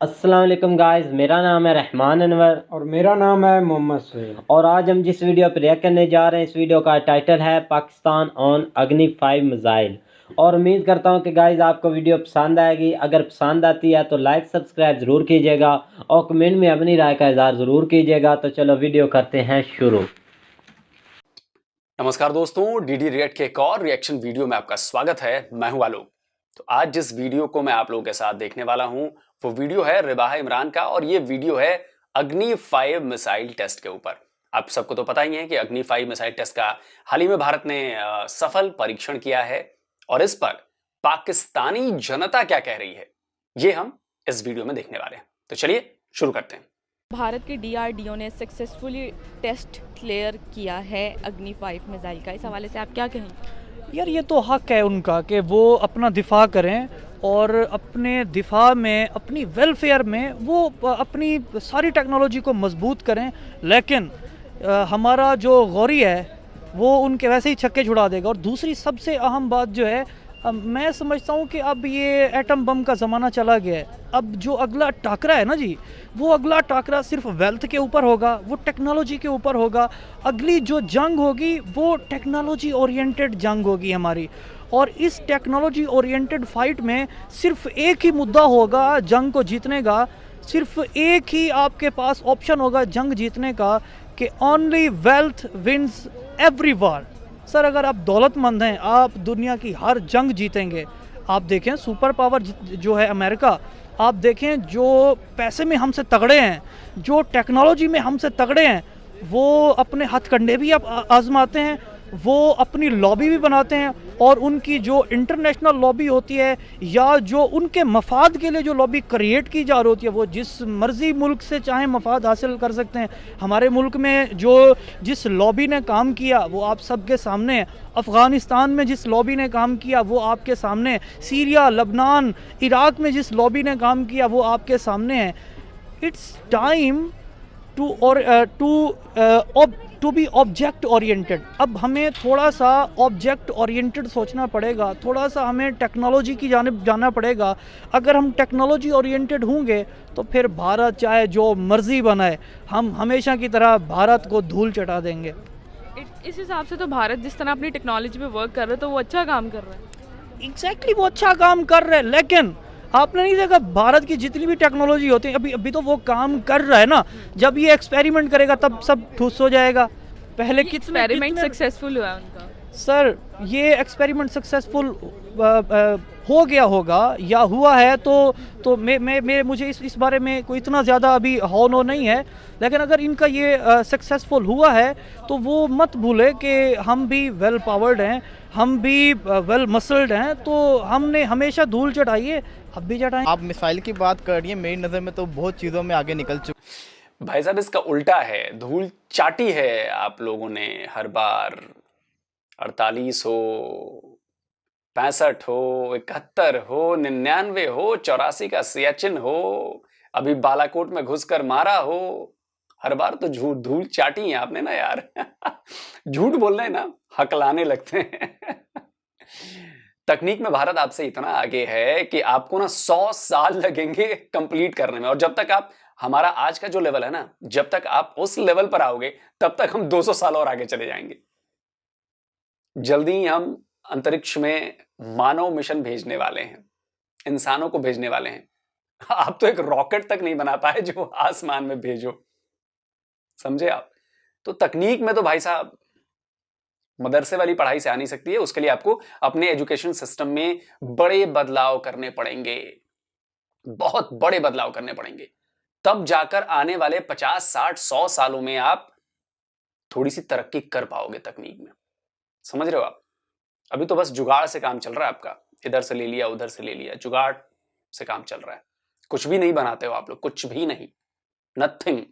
अस्सलाम वालेकुम गाइस, मेरा नाम है रहमान अनवर और मेरा नाम है मोहम्मद सुहेल। और आज हम जिस वीडियो पर रिएक्ट करने जा रहे हैं, इस वीडियो का टाइटल है पाकिस्तान ऑन अग्नि 5 मिसाइल। और उम्मीद करता हूं कि गाइस आपको वीडियो पसंद आएगी। अगर पसंद आती है तो लाइक सब्सक्राइब ज़रूर कीजिएगा और कमेंट में अपनी राय का इज़हार ज़रूर कीजिएगा। तो चलो वीडियो करते हैं शुरू। नमस्कार दोस्तों, डीडी रिएक्ट के एक और रिएक्शन वीडियो में आपका स्वागत है। मैं हूं आलोक। तो आज जिस वीडियो को मैं आप लोगों के साथ देखने वाला हूं वो वीडियो है रिबाह इमरान का, और ये वीडियो है अग्नि 5 मिसाइल टेस्ट के ऊपर। आप सबको तो पता ही है कि अग्नि 5 मिसाइल टेस्ट का हाल ही में भारत ने सफल परीक्षण किया है, और इस पर पाकिस्तानी जनता क्या कह रही है ये हम इस वीडियो में देखने वाले हैं। तो चलिए शुरू करते हैं। भारत के डीआरडीओ ने सक्सेसफुली टेस्ट क्लियर किया है अग्नि 5 मिसाइल का। इस हवाले से आप क्या कहेंगे? यार ये तो हक है उनका कि वो अपना दिफा करें और अपने दिफा में, अपनी वेलफेयर में वो अपनी सारी टेक्नोलॉजी को मजबूत करें। लेकिन हमारा जो गौरी है वो उनके वैसे ही छक्के छुड़ा देगा। और दूसरी सबसे अहम बात जो है, मैं समझता हूँ कि अब ये एटम बम का ज़माना चला गया है। अब जो अगला टाकरा है ना जी, वो अगला टाकरा सिर्फ वेल्थ के ऊपर होगा, वो टेक्नोलॉजी के ऊपर होगा। अगली जो जंग होगी वो टेक्नोलॉजी ओरिएंटेड जंग होगी हमारी। और इस टेक्नोलॉजी ओरिएंटेड फाइट में सिर्फ एक ही मुद्दा होगा जंग को जीतने का, सिर्फ एक ही आपके पास ऑप्शन होगा जंग जीतने का, कि only wealth wins every war. Sir, अगर आप दौलतमंद हैं, आप दुनिया की हर जंग जीतेंगे। आप देखें सुपर पावर जो है अमेरिका, आप देखें जो पैसे में हमसे तगड़े हैं, जो टेक्नोलॉजी में हमसे तगड़े हैं, वो अपने हथकंडे भी आजमाते हैं, वो अपनी लॉबी भी बनाते हैं। और उनकी जो इंटरनेशनल लॉबी होती है या जो उनके मफाद के लिए जो लॉबी क्रिएट की जा रही होती है, वो जिस मर्जी मुल्क से चाहे मफाद हासिल कर सकते हैं। हमारे मुल्क में जो जिस लॉबी ने काम किया वो आप सबके सामने है। अफ़गानिस्तान में जिस लॉबी ने काम किया वो आपके सामने है। सीरिया, लबनान, इराक़ में जिस लॉबी ने काम किया वो आपके सामने है। It's time to be object oriented. अब हमें थोड़ा सा ऑब्जेक्ट ओरिएंटेड सोचना पड़ेगा, थोड़ा सा हमें टेक्नोलॉजी की जानिब जाना पड़ेगा। अगर हम टेक्नोलॉजी ओरिएंटेड होंगे तो फिर भारत चाहे जो मर्जी बनाए, हम हमेशा की तरह भारत को धूल चटा देंगे। इस हिसाब से तो भारत जिस तरह अपनी टेक्नोलॉजी पे वर्क कर रहा है तो वो अच्छा काम कर रहा है। एग्जैक्टली वो अच्छा काम कर रहे हैं, लेकिन आपने नहीं देखा भारत की जितनी भी टेक्नोलॉजी होती है, अभी तो वो काम कर रहा है ना। जब ये एक्सपेरिमेंट करेगा तब सब ठुस हो जाएगा। पहले कितने एक्सपेरिमेंट सक्सेसफुल हुआ उनका? सर, ये एक्सपेरिमेंट सक्सेसफुल हो गया होगा या हुआ है तो मुझे इस बारे में कोई इतना ज़्यादा अभी हौनो नहीं है। लेकिन अगर इनका ये सक्सेसफुल हुआ है तो वो मत भूले कि हम भी वेल पावर्ड हैं, हम भी वेल मसल्ड हैं, तो हमने हमेशा धूल चढ़ाई है, अब भी चढ़ाएं। आप मिसाइल की बात कर रही हैं, मेरी नज़र में तो बहुत चीज़ों में आगे निकल चुके। भाई साहब, इसका उल्टा है, धूल चाटी है आप लोगों ने हर बार। 48 हो, 65 हो, 71 हो, 99 हो, 84 का सियाचिन हो, अभी बालाकोट में घुसकर मारा हो, हर बार तो धूल चाटी है आपने ना यार। झूठ बोल रहे हैं ना, हकलाने लगते हैं। तकनीक में भारत आपसे इतना आगे है कि आपको ना 100 साल लगेंगे कंप्लीट करने में। और जब तक आप, हमारा आज का जो लेवल है ना, जब तक आप उस लेवल पर आओगे तब तक हम 200 साल और आगे चले जाएंगे। जल्दी ही हम अंतरिक्ष में मानव मिशन भेजने वाले हैं, इंसानों को भेजने वाले हैं। आप तो एक रॉकेट तक नहीं बना पाए जो आसमान में भेजो, समझे आप? तो तकनीक में तो भाई साहब मदरसे वाली पढ़ाई से आ नहीं सकती है। उसके लिए आपको अपने एजुकेशन सिस्टम में बड़े बदलाव करने पड़ेंगे, बहुत बड़े बदलाव करने पड़ेंगे। तब जाकर आने वाले 50, 60, 100 सालों में आप थोड़ी सी तरक्की कर पाओगे तकनीक में। समझ रहे हो आप? अभी तो बस जुगाड़ से काम चल रहा है आपका, इधर से ले लिया, उधर से ले लिया, जुगाड़ से काम चल रहा है। कुछ भी नहीं बनाते हो आप लोग, कुछ भी नहीं, नथिंग।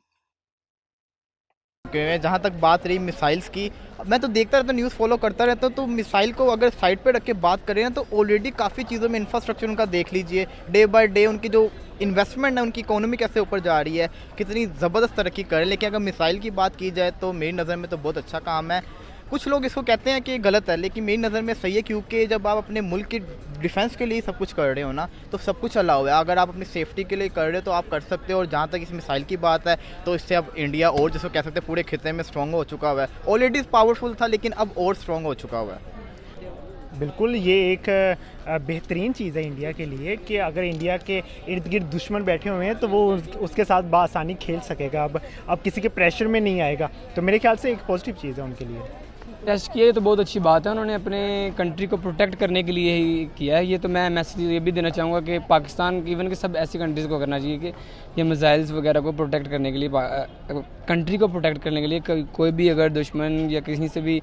जहाँ तक बात रही मिसाइल्स की, मैं तो देखता रहता हूँ, न्यूज़ फॉलो करता रहता हूँ, तो मिसाइल को अगर साइड पे रख के बात करें ना, तो ऑलरेडी काफ़ी चीज़ों में इंफ्रास्ट्रक्चर उनका देख लीजिए, डे बाय डे उनकी जो इन्वेस्टमेंट है, उनकी इकोनॉमी कैसे ऊपर जा रही है, कितनी ज़बरदस्त तरक्की कर रहे हैं। लेकिन अगर मिसाइल की बात की जाए तो मेरी नज़र में तो बहुत अच्छा काम है। कुछ लोग इसको कहते हैं कि गलत है, लेकिन मेरी नज़र में सही है, क्योंकि जब आप अपने मुल्क की डिफेंस के लिए सब कुछ कर रहे हो ना, तो सब कुछ अलाउ है। अगर आप अपनी सेफ्टी के लिए कर रहे हो तो आप कर सकते हो। और जहाँ तक इस मिसाइल की बात है, तो इससे अब इंडिया और जिसको कह सकते हैं पूरे खिते में स्ट्रॉन्ग हो चुका हुआ है। ऑलरेडी पावरफुल था, लेकिन अब और स्ट्रॉन्ग हो चुका हुआ है। बिल्कुल, ये एक बेहतरीन चीज़ है इंडिया के लिए कि अगर इंडिया के इर्द गिर्द दुश्मन बैठे हुए हैं तो वो उसके साथ बआसानी खेल सकेगा। अब किसी के प्रेशर में नहीं आएगा, तो मेरे ख्याल से एक पॉजिटिव चीज़ है उनके लिए। टेस्ट किए तो बहुत अच्छी बात है, उन्होंने अपने कंट्री को प्रोटेक्ट करने के लिए ही किया है। ये तो मैं मैसेज ये भी देना चाहूँगा कि पाकिस्तान इवन कि सब ऐसी कंट्रीज़ को करना चाहिए कि ये मिसाइल्स वगैरह को प्रोटेक्ट करने के लिए, कंट्री को प्रोटेक्ट करने के लिए कोई भी अगर दुश्मन या किसी से भी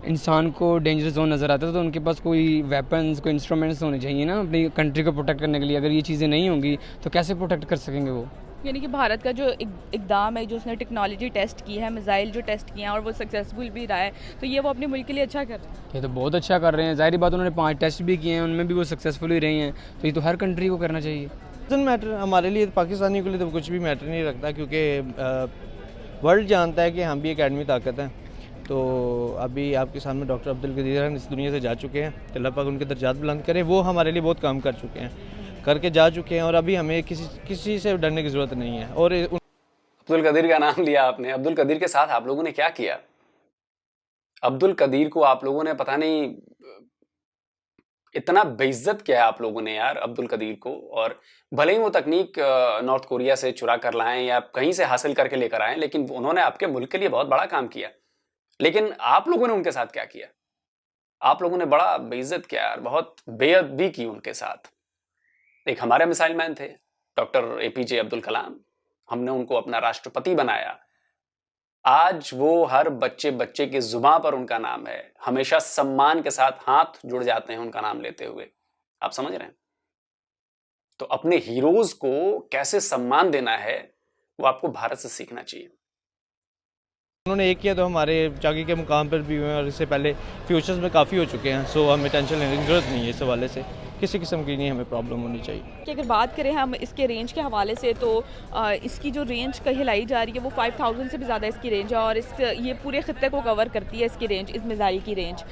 इंसान को डेंजरस जोन नज़र आता है तो उनके पास कोई वेपन्स, कोई इंस्ट्रूमेंट्स होने चाहिए ना अपनी कंट्री को प्रोटेक्ट करने के लिए। अगर ये चीज़ें नहीं होंगी तो कैसे प्रोटेक्ट कर सकेंगे वो। यानी कि भारत का जो इकदाम है, जो उसने टेक्नोलॉजी टेस्ट की है, मिसाइल जो टेस्ट किए हैं और वो सक्सेसफुल भी रहा है, तो ये वो अपने मुल्क के लिए अच्छा कर रहे हैं। ये तो बहुत अच्छा कर रहे हैं, ज़ाहिर बात उन्होंने 5 टेस्ट भी किए हैं, उनमें भी वो सक्सेसफुल ही रहे हैं, तो ये तो हर कंट्री को करना चाहिए। डजंट मैटर, हमारे लिए पाकिस्तानी के लिए तो कुछ भी मैटर नहीं रखता, क्योंकि वर्ल्ड जानता है कि हम भी एक एडमी ताकत हैं। तो अभी आपके सामने डॉक्टर अब्दुल कदीर इस दुनिया से जा चुके हैं, अल्लाह पाक उनके दर्जात बुलंद करें। वो हमारे लिए बहुत काम कर चुके हैं, करके जा चुके हैं, और अभी हमें किसी से डरने की ज़रूरत नहीं है। और अब्दुल कदीर का नाम लिया आपने, अब्दुल कदीर के साथ आप लोगों ने क्या किया? अब्दुल कदीर को आप लोगों ने पता नहीं इतना बेइज्जत किया आप लोगों ने यार अब्दुल कदीर को। और भले ही वो तकनीक नॉर्थ कोरिया से चुरा कर लाएं या कहीं से हासिल करके लेकर आए, लेकिन उन्होंने आपके मुल्क के लिए बहुत बड़ा काम किया। लेकिन आप लोगों ने उनके साथ क्या किया? आप लोगों ने बड़ा बेइज्जत किया यार, बहुत बेअदबी की उनके साथ। एक हमारे मिसाइल मैन थे डॉक्टर एपीजे अब्दुल कलाम, हमने उनको अपना राष्ट्रपति बनाया। आज वो हर बच्चे की जुबान पर उनका नाम है, हमेशा सम्मान के साथ हाथ जुड़ जाते हैं उनका नाम लेते हुए। आप समझ रहे हैं? तो अपने हीरोज को कैसे सम्मान देना है वो आपको भारत से सीखना चाहिए। उन्होंने एक किया तो हमारे चाकी के मुकाम पर भी हुए, और इससे पहले फ्यूचर्स में काफ़ी हो चुके हैं। सो हमें टेंशन लेने की ज़रूरत नहीं है, इस हवाले से किसी किस्म की नहीं हमें प्रॉब्लम होनी चाहिए। कि अगर बात करें हम इसके रेंज के हवाले से, तो इसकी जो रेंज कहलाई जा रही है वो 5000 से भी ज़्यादा इसकी रेंज है, और ये पूरे खत्ते को कवर करती है इसकी रेंज, इस मिसाइल की रेंज।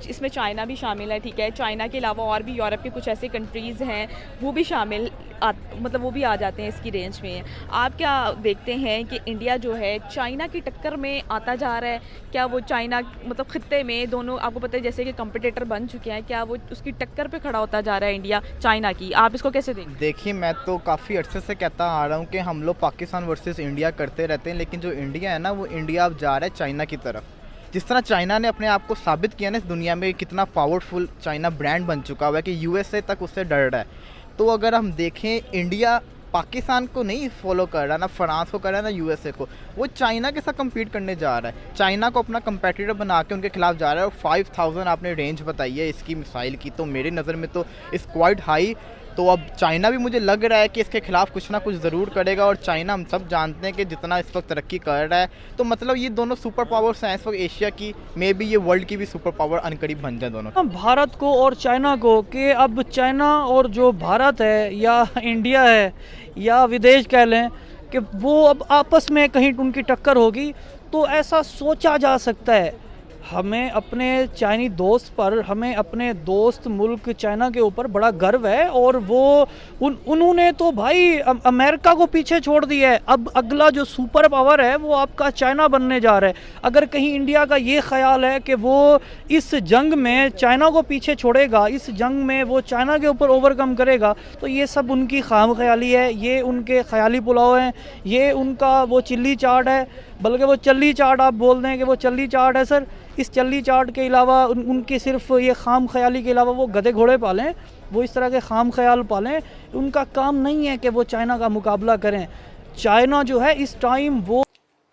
इसमें चाइना भी शामिल है, ठीक है। चाइना के अलावा और भी यूरोप के कुछ ऐसे कंट्रीज़ हैं वो भी शामिल मतलब वो भी आ जाते हैं इसकी रेंज में। आप क्या देखते हैं कि इंडिया जो है चाइना की टक्कर में आता जा रहा है? क्या वो चाइना मतलब खत्ते में दोनों, आपको पता है जैसे कि कंपटीटर बन चुके हैं, क्या वो उसकी टक्कर पे खड़ा होता जा रहा है इंडिया चाइना की? आप इसको कैसे देखें? देखिए, मैं तो काफ़ी अर्से से कहता आ रहा हूँ कि हम लोग पाकिस्तान वर्सेस इंडिया करते रहते हैं, लेकिन जो इंडिया है ना, वो इंडिया अब जा रहा है चाइना की तरफ। जिस तरह चाइना ने अपने आप को साबित किया ना इस दुनिया में, कितना पावरफुल चाइना ब्रांड बन चुका हुआ है कि यूएसए तक उससे डर रहा है। तो अगर हम देखें, इंडिया पाकिस्तान को नहीं फॉलो कर रहा, ना फ्रांस को कर रहा है, ना यूएसए को, वो चाइना के साथ compete करने जा रहा है। चाइना को अपना कंपेटिटर बना के उनके खिलाफ जा रहा है। और 5000 आपने रेंज बताई है इसकी मिसाइल की, तो मेरी नज़र में तो इस क्वाइट हाई। तो अब चाइना भी मुझे लग रहा है कि इसके खिलाफ कुछ ना कुछ ज़रूर करेगा। और चाइना हम सब जानते हैं कि जितना इस वक्त तरक्की कर रहा है, तो मतलब ये दोनों सुपर पावर्स हैं इस वक्त एशिया की, मे बी ये वर्ल्ड की भी सुपर पावर अनकरीब बन जाए दोनों। भारत को और चाइना को, कि अब चाइना और जो भारत है या इंडिया है या विदेश कह लें, कि वो अब आपस में कहीं उनकी टक्कर होगी, तो ऐसा सोचा जा सकता है। हमें अपने चाइनी दोस्त पर, हमें अपने दोस्त मुल्क चाइना के ऊपर बड़ा गर्व है। और वो उन्होंने तो भाई अमेरिका को पीछे छोड़ दिया है। अब अगला जो सुपर पावर है वो आपका चाइना बनने जा रहा है। अगर कहीं इंडिया का ये ख्याल है कि वो इस जंग में चाइना को पीछे छोड़ेगा, इस जंग में वो चाइना के ऊपर ओवरकम करेगा, तो ये सब उनकी खाम ख्याली है, ये उनके ख्याली पुलाव हैं, ये उनका वो चिल्ली चाट है। बल्कि वो चल्ली चाट आप बोल दें कि वो चल्ली चाट है सर। इस चल्ली चाट के अलावा उनके सिर्फ ये खाम ख्याली के अलावा वो गधे घोड़े पालें, वो इस तरह के खाम ख्याल पालें। उनका काम नहीं है कि वो चाइना का मुकाबला करें। चाइना जो है इस टाइम वो,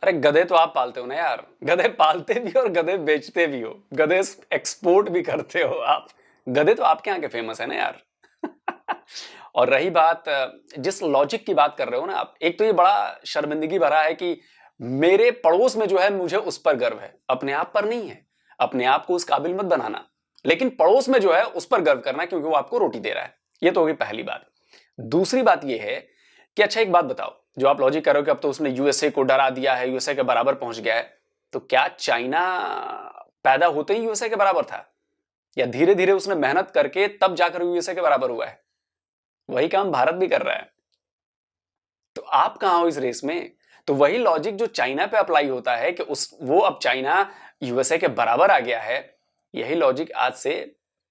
अरे गधे तो आप पालते हो ना यार, गधे पालते भी और गधे बेचते भी हो, गधे एक्सपोर्ट भी करते हो आप। गधे तो आपके यहाँ के फेमस है ना यार। और रही बात जिस लॉजिक की बात कर रहे हो ना आप, एक तो ये बड़ा शर्मिंदगी भरा है कि मेरे पड़ोस में जो है मुझे उस पर गर्व है, अपने आप पर नहीं है। अपने आप को उस काबिल मत बनाना, लेकिन पड़ोस में जो है उस पर गर्व करना, क्योंकि वो आपको रोटी दे रहा है। ये तो होगी पहली बात। दूसरी बात ये है कि अच्छा एक बात बताओ, जो आप लॉजिक कर रहे हो कि अब तो उसने यूएसए को डरा दिया है, यूएसए के बराबर पहुंच गया है, तो क्या चाइना पैदा होते ही यूएसए के बराबर था, या धीरे धीरे उसने मेहनत करके तब जाकर यूएसए के बराबर हुआ है? वही काम भारत भी कर रहा है। तो आप कहां हो इस रेस में? तो वही लॉजिक जो चाइना पे अप्लाई होता है कि वो अब चाइना यूएसए के बराबर आ गया है, यही लॉजिक आज से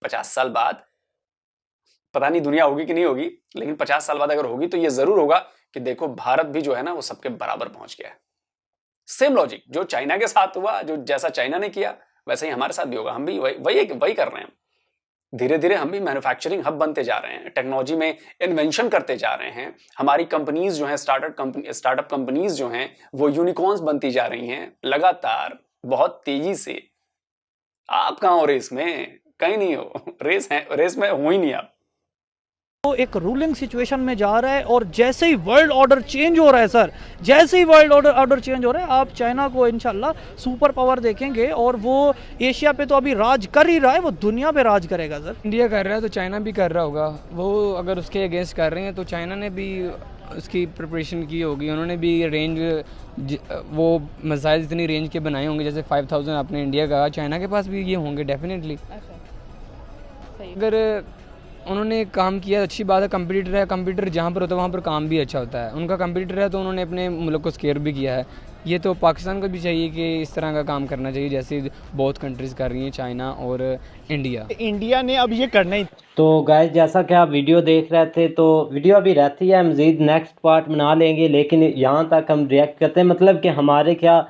50 साल बाद, पता नहीं दुनिया होगी कि नहीं होगी, लेकिन 50 साल बाद अगर होगी तो ये जरूर होगा कि देखो भारत भी जो है ना वो सबके बराबर पहुंच गया है। सेम लॉजिक जो चाइना के साथ हुआ, जो जैसा चाइना ने किया वैसे ही हमारे साथ भी होगा। हम भी वही कर रहे हैं। धीरे धीरे हम भी मैन्युफैक्चरिंग हब बनते जा रहे हैं, टेक्नोलॉजी में इन्वेंशन करते जा रहे हैं। हमारी कंपनीज जो हैं, स्टार्टअप कंपनीज जो हैं, वो यूनिकॉर्न्स बनती जा रही हैं लगातार, बहुत तेजी से। आप कहां हो रेस में? कहीं नहीं हो। रेस में हो ही नहीं आप। वो एक रूलिंग सिचुएशन में जा रहा है, और जैसे ही वर्ल्ड ऑर्डर चेंज हो रहा है सर, जैसे ही वर्ल्ड ऑर्डर चेंज हो रहा है, आप चाइना को इंशाल्लाह सुपर पावर देखेंगे, और वो एशिया पे तो अभी राज कर ही रहा है, वो दुनिया पे राज करेगा सर। इंडिया कर रहा है तो चाइना भी कर रहा होगा। वो अगर उसके अगेंस्ट कर रहे हैं तो चाइना ने भी उसकी प्रिपरेशन की होगी, उन्होंने भी रेंज वो मिसाइल्स इतनी रेंज के बनाए होंगे, जैसे 5000 आपने इंडिया का, चाइना के पास भी ये होंगे डेफिनेटली। अगर उन्होंने काम किया अच्छी बात है, कंप्यूटर है, कंप्यूटर जहाँ पर होता है वहाँ पर काम भी अच्छा होता है। उनका कंप्यूटर है तो उन्होंने अपने मुल्क को स्केयर भी किया है। ये तो पाकिस्तान को भी चाहिए कि इस तरह का काम करना चाहिए जैसे बहुत कंट्रीज़ कर रही हैं, चाइना और इंडिया ने अब ये करना ही। तो गाइस जैसा कि आप वीडियो देख रहे थे, तो वीडियो अभी रहती है, मज़ीद नेक्स्ट पार्ट बना लेंगे, लेकिन यहाँ तक हम रिएक्ट करते हैं, मतलब कि हमारे क्या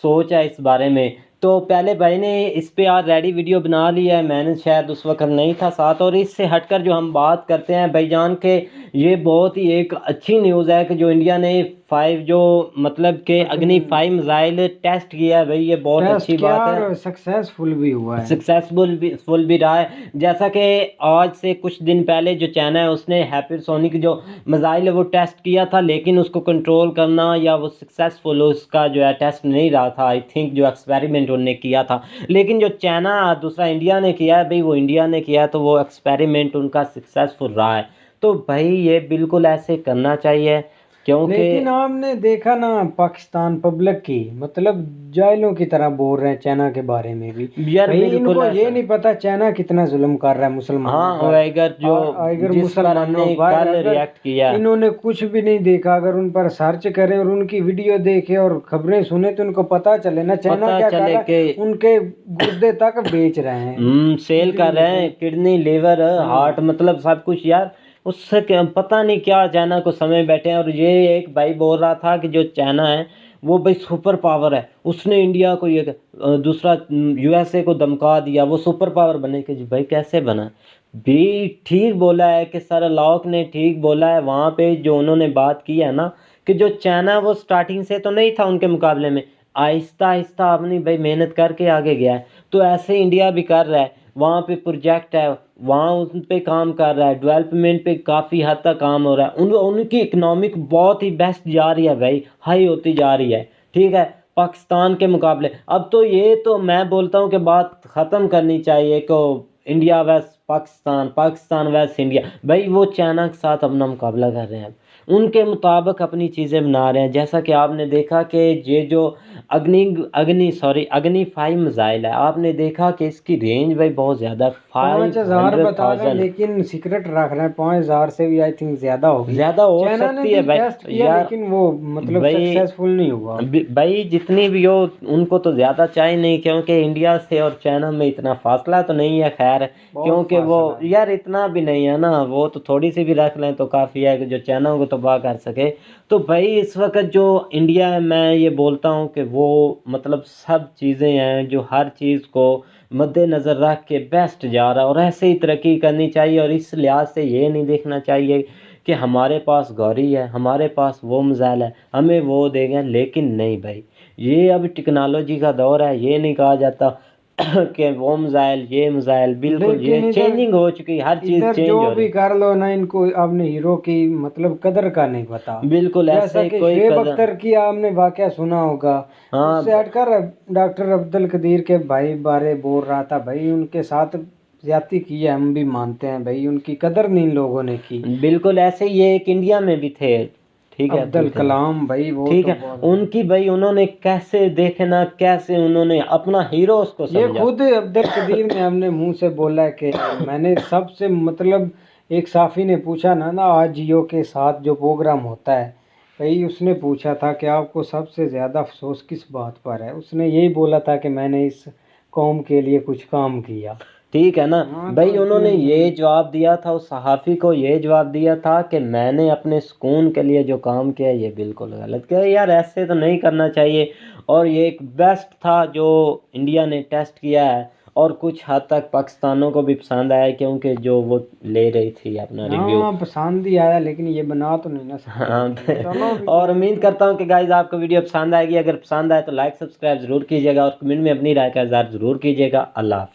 सोच है इस बारे में। तो पहले भाई ने इस पे ऑलरेडी वीडियो बना लिया है, मैंने शायद उस वक्त नहीं था साथ। और इससे हटकर जो हम बात करते हैं भाईजान के, ये बहुत ही एक अच्छी न्यूज़ है कि जो इंडिया ने 5 जो मतलब के अग्नि 5 मिसाइल टेस्ट किया है भाई, ये बहुत अच्छी बात है। सक्सेसफुल भी हुआ है, सक्सेसफुल भी रहा है। जैसा कि आज से कुछ दिन पहले जो चाइना है उसने हाइपरसोनिक जो मिसाइल है वो टेस्ट किया था, लेकिन उसको कंट्रोल करना या वो सक्सेसफुल उसका जो है टेस्ट नहीं रहा था। आई थिंक जो एक्सपेरिमेंट उन्होंने किया था, लेकिन जो चाइना दूसरा इंडिया ने किया है भाई, वो इंडिया ने किया तो वो एक्सपेरिमेंट उनका सक्सेसफुल रहा है। तो भाई ये बिल्कुल ऐसे करना चाहिए, क्योंकि लेकिन आपने देखा ना पाकिस्तान पब्लिक की, मतलब जाहिलों की तरह बोल रहे हैं चाइना के बारे में भी। यार भाई बिल्कुल इनको ऐसा। ये नहीं पता चाइना कितना जुल्म कर रहा है मुसलमानों हाँ, पर। अगर जो अगर जिस पर मुसलमानों हमने पर कल अगर रिएक्ट किया, इन्होंने कुछ भी नहीं देखा, अगर उन पर सर्च करे और उनकी वीडियो देखे और खबरें सुने तो उनको पता चले ना चाइना पता क्या कर चले रहा है। कि उनके गुर्दे तक बेच रहे हैं, सेल कर रहे हैं, किडनी, लिवर, हार्ट, मतलब सब कुछ यार। उससे पता नहीं क्या चाइना को समय बैठे हैं। और ये एक भाई बोल रहा था कि जो चाइना है वो भाई सुपर पावर है, उसने इंडिया को ये दूसरा यूएसए को धमका दिया, वो सुपर पावर बने। कि भाई कैसे बना? भी ठीक बोला है कि सर लॉक ने ठीक बोला है वहाँ पे जो उन्होंने बात की है ना, कि जो चाइना वो स्टार्टिंग से तो नहीं था उनके मुकाबले में, आहिस्ता आहिस्ता अपनी भाई मेहनत करके आगे गया है। तो ऐसे इंडिया भी कर रहा है, वहाँ पे प्रोजेक्ट है, वहाँ उन पे काम कर रहा है, डेवलपमेंट पे काफ़ी हद तक काम हो रहा है। उनकी इकनॉमिक बहुत ही बेस्ट जा रही है भाई, हाई होती जा रही है, ठीक है, पाकिस्तान के मुकाबले। अब तो ये तो मैं बोलता हूँ कि बात ख़त्म करनी चाहिए कि इंडिया वैस पाकिस्तान, पाकिस्तान वैस इंडिया। भाई वो चाइना के साथ अपना मुकाबला कर रहे हैं, उनके मुताबिक अपनी चीज़ें बना रहे हैं। जैसा कि आपने देखा कि ये जो अग्नि 5 मिसाइल है, आपने देखा कि इसकी रेंज भाई बहुत ज़्यादा 5000 बता रहे हैं, लेकिन सीक्रेट रख रहे हैं। 5000 से भी आई थिंक ज़्यादा होगी, ज़्यादा हो चाइना ने सकती है भी भाई टेस्ट किया, यार। लेकिन वो मतलब सक्सेसफुल नहीं हुआ। भाई जितनी भी हो उनको तो ज़्यादा चाहिए नहीं, क्योंकि इंडिया से और चाइना में इतना फासला तो नहीं है, खैर, क्योंकि वो यार इतना भी नहीं है ना, वो तो थोड़ी सी भी रख लें तो काफ़ी है कि जो चाइना को तबाह कर सके। तो भाई इस वक्त जो इंडिया है, मैं ये बोलता हूँ कि वो मतलब सब चीज़ें हैं जो हर चीज़ को मद्देनज़र रख के बेस्ट जा रहा है, और ऐसे ही तरक्की करनी चाहिए। और इस लिहाज से ये नहीं देखना चाहिए कि हमारे पास गौरी है, हमारे पास वो मिसाइल है, हमें वो देंगे, लेकिन नहीं भाई, ये अब टेक्नोलॉजी का दौर है। ये नहीं कहा जाता कि वो मिसाइल ये मिसाइल बिल्कुल लेकिन ये इधर चेंजिंग हो चुकी, हर चीज़ इधर चेंज जो हो भी रही कर लो ना, इनको अपने हीरो की मतलब कदर का नहीं पता। बिल्कुल जैसा ऐसे कि कोई शुएब कदर अख्तर की आपने वाकया सुना होगा, हाँ उससे हटकर डॉक्टर अब्दुल कदीर के भाई बारे बोल रहा था, भाई उनके साथ ज्यादती की है, हम भी मानते हैं भाई, उनकी कदर नहीं इन लोगों ने की। बिल्कुल ऐसे ये एक इंडिया में भी थे, ठीक है अब्दुल कलाम भाई वो ठीक तो है, बहुत उनकी भाई उन्होंने कैसे देखे ना, कैसे उन्होंने अपना हीरो उसको ये समझा। खुद अब्दुल कदीर ने हमने मुंह से बोला है कि मैंने सबसे मतलब एक साफी ने पूछा ना आज जियो के साथ जो प्रोग्राम होता है, भाई उसने पूछा था कि आपको सबसे ज़्यादा अफसोस किस बात पर है, उसने यही बोला था कि मैंने इस कौम के लिए कुछ काम किया। ठीक है ना हाँ, भाई, तो उन्होंने इसमें ये जवाब दिया था, उस सहाफ़ी को ये जवाब दिया था कि मैंने अपने सुकून के लिए जो काम किया ये बिल्कुल गलत किया यार, ऐसे तो नहीं करना चाहिए। और ये एक बेस्ट था जो इंडिया ने टेस्ट किया है, और कुछ हद तक पाकिस्तानों को भी पसंद आया, क्योंकि जो वो ले रही थी अपना रिव्यू। हाँ पसंद ही आया, लेकिन ये बना तो नहीं ना सकते। हाँ चलो अभी और उम्मीद करता हूँ कि गाइज आपको वीडियो पसंद आएगी, अगर पसंद आए तो लाइक सब्सक्राइब जरूर कीजिएगा और कमेंट में अपनी राय का इज़हार ज़रूर कीजिएगा। अल्लाह हाफ़िज़।